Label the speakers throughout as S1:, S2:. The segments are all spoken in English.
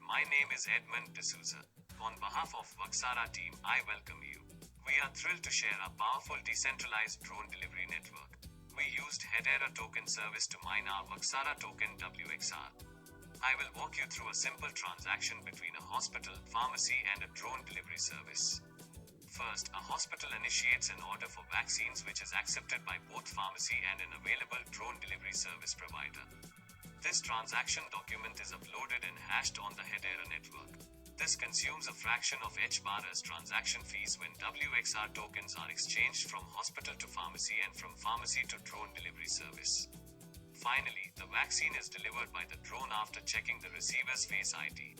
S1: my name is Edmund D'Souza. On behalf of WAXARA team, I welcome you. We are thrilled to share our powerful decentralized drone delivery network. We used Hedera Token service to mine our WAXARA token WXR. I will walk you through a simple transaction between a hospital, pharmacy, and a drone delivery service. First, a hospital initiates an order for vaccines which is accepted by both pharmacy and an available drone delivery service provider. This transaction document is uploaded and hashed on the Hedera network. This consumes a fraction of HBAR's transaction fees when WXR tokens are exchanged from hospital to pharmacy and from pharmacy to drone delivery service. Finally, the vaccine is delivered by the drone after checking the receiver's Face ID.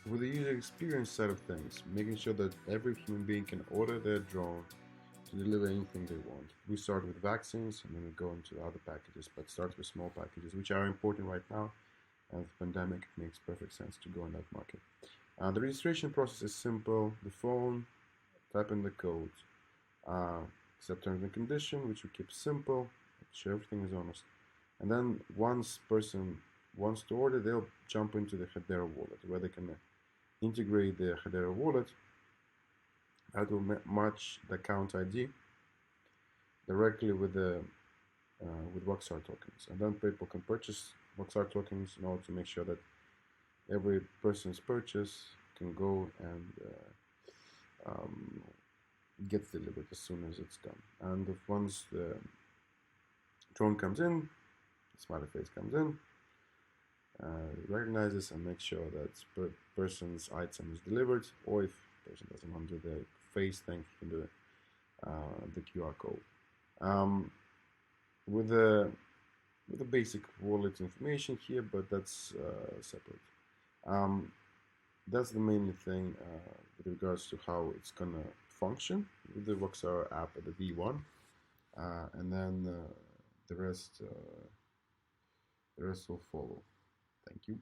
S2: With the user experience side of things, making sure that every human being can order their drone to deliver anything they want. We start with vaccines and then we go into other packages, but start with small packages, which are important right now. As the pandemic, it makes perfect sense to go in that market. The registration process is simple. The phone, type in the code, accept terms and conditions, which we keep simple, make sure everything is honest. And then once person wants to order, they'll jump into the Hedera wallet where they can integrate the Hedera wallet that will match the account ID directly with the with WAXARA tokens, and then people can purchase WAXARA tokens in order to make sure that every person's purchase can go and gets delivered as soon as it's done. And if once the drone comes in, the smiley face comes in, recognizes and makes sure that person's item is delivered, or if the person doesn't want to do the face thing, you can do it, the QR code. With the basic wallet information here, but that's separate. That's the main thing with regards to how it's gonna function with the WAXARA app at the V1, and then the rest will follow. Thank you.